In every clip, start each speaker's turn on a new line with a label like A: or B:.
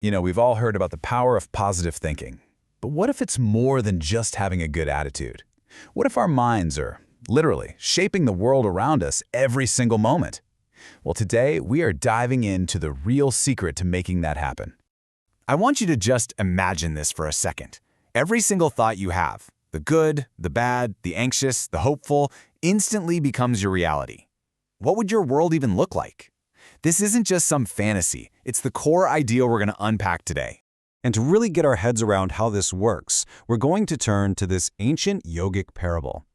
A: We've all heard about the power of positive thinking. But what if it's more than just having a good attitude? What if our minds are, literally, shaping the world around us every single moment? Well, today we are diving into the real secret to making that happen.
B: I want you to just imagine this for a second. Every single thought you have, the good, the bad, the anxious, the hopeful, instantly becomes your reality. What would your world even look like? This isn't just some fantasy, it's the core ideal we're going to unpack today. And to really get our heads around how this works, we're going to turn to this ancient yogic parable.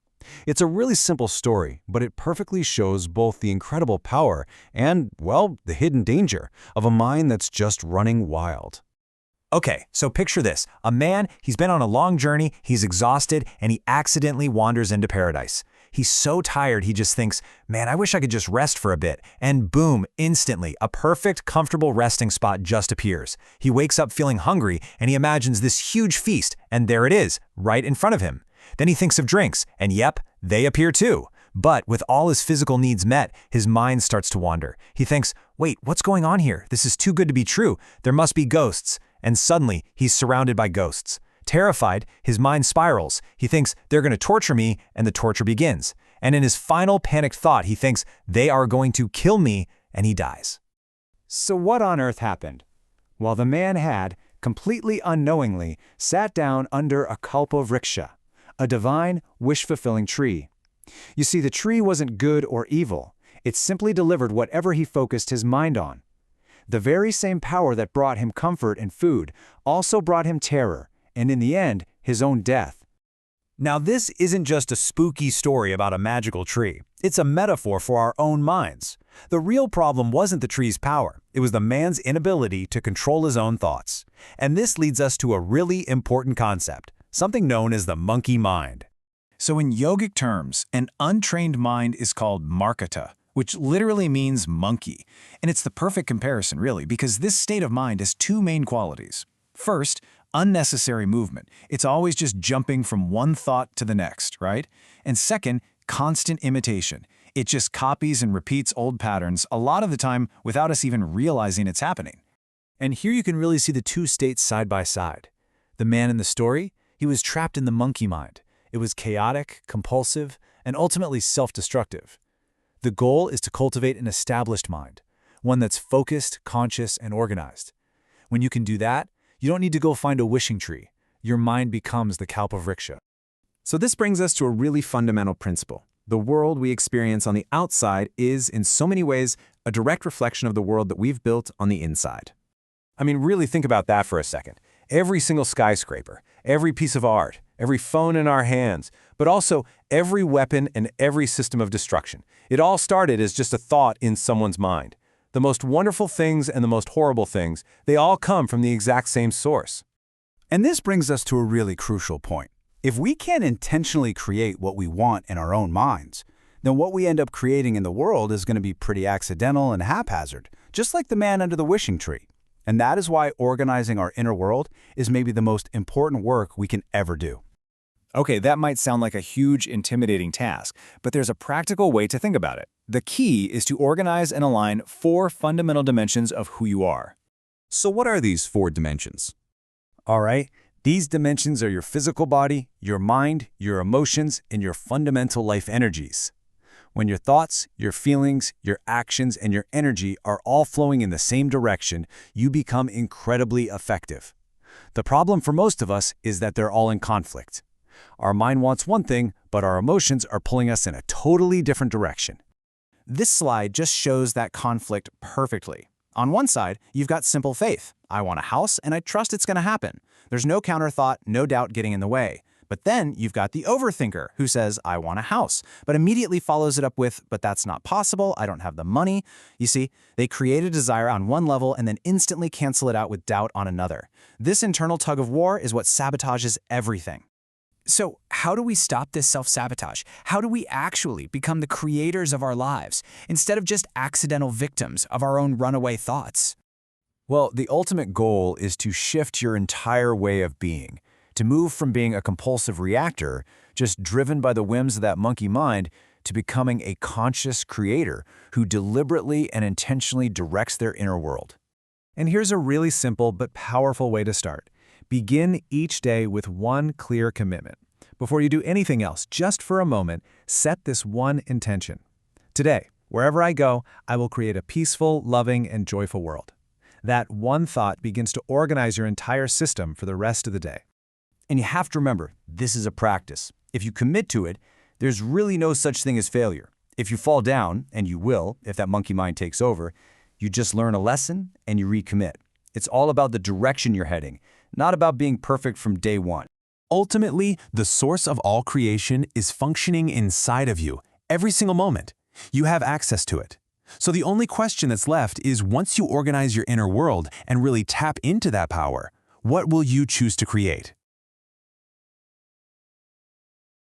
B: It's a really simple story, but it perfectly shows both the incredible power and, well, the hidden danger of a mind that's just running wild. Okay, so picture this. A man, he's been on a long journey, he's exhausted, and he accidentally wanders into paradise. He's so tired, he just thinks, man, I wish I could just rest for a bit. And boom, instantly, a perfect, comfortable resting spot just appears. He wakes up feeling hungry, and he imagines this huge feast, and there it is, right in front of him. Then he thinks of drinks, and yep, they appear too. But with all his physical needs met, his mind starts to wander. He thinks, wait, what's going on here? This is too good to be true. There must be ghosts. And suddenly, he's surrounded by ghosts. Terrified, his mind spirals. He thinks, they're going to torture me, and the torture begins. And in his final panicked thought, he thinks, they are going to kill me, and he dies. So what on earth happened? Well, the man had, completely unknowingly, sat down under a kalpavriksha, a divine, wish-fulfilling tree. You see, the tree wasn't good or evil. It simply delivered whatever he focused his mind on. The very same power that brought him comfort and food also brought him terror, and in the end, his own death. Now, this isn't just a spooky story about a magical tree. It's a metaphor for our own minds. The real problem wasn't the tree's power. It was the man's inability to control his own thoughts. And this leads us to a really important concept, something known as the monkey mind. So in yogic terms, an untrained mind is called markata, which literally means monkey. And it's the perfect comparison, really, because this state of mind has two main qualities. First, unnecessary movement. It's always just jumping from one thought to the next, right? And second, constant imitation. It just copies and repeats old patterns, a lot of the time without us even realizing it's happening. And here you can really see the two states side by side. The man in the story, he was trapped in the monkey mind. It was chaotic, compulsive, and ultimately self-destructive. The goal is to cultivate an established mind, one that's focused, conscious, and organized. When you can do that, you don't need to go find a wishing tree. Your mind becomes the kalpavriksha. So this brings us to a really fundamental principle. The world we experience on the outside is, in so many ways, a direct reflection of the world that we've built on the inside. I mean, really think about that for a second. Every single skyscraper, every piece of art, every phone in our hands, but also every weapon and every system of destruction. It all started as just a thought in someone's mind. The most wonderful things and the most horrible things, they all come from the exact same source.
A: And this brings us to a really crucial point. If we can't intentionally create what we want in our own minds, then what we end up creating in the world is going to be pretty accidental and haphazard, just like the man under the wishing tree. And that is why organizing our inner world is maybe the most important work we can ever do.
B: Okay, that might sound like a huge, intimidating task, but there's a practical way to think about it. The key is to organize and align 4 fundamental dimensions of who you are.
A: So what are these 4 dimensions?
B: All right, these dimensions are your physical body, your mind, your emotions, and your fundamental life energies. When your thoughts, your feelings, your actions, and your energy are all flowing in the same direction, you become incredibly effective. The problem for most of us is that they're all in conflict. Our mind wants one thing, but our emotions are pulling us in a totally different direction. This slide just shows that conflict perfectly. On one side, you've got simple faith. I want a house, and I trust it's going to happen. There's no counter thought, no doubt getting in the way. But then you've got the overthinker who says, I want a house, but immediately follows it up with, but that's not possible, I don't have the money. You see, they create a desire on one level and then instantly cancel it out with doubt on another. This internal tug of war is what sabotages everything. So how do we stop this self-sabotage? How do we actually become the creators of our lives, instead of just accidental victims of our own runaway thoughts? Well, the ultimate goal is to shift your entire way of being, to move from being a compulsive reactor, just driven by the whims of that monkey mind, to becoming a conscious creator who deliberately and intentionally directs their inner world.
C: And here's a really simple but powerful way to start. Begin each day with one clear commitment. Before you do anything else, just for a moment, set this one intention. Today, wherever I go, I will create a peaceful, loving, and joyful world. That one thought begins to organize your entire system for the rest of the day.
A: And you have to remember, this is a practice. If you commit to it, there's really no such thing as failure. If you fall down, and you will, if that monkey mind takes over, you just learn a lesson and you recommit. It's all about the direction you're heading, not about being perfect from day one.
D: Ultimately, the source of all creation is functioning inside of you, every single moment. You have access to it. So the only question that's left is, once you organize your inner world and really tap into that power, what will you choose to create?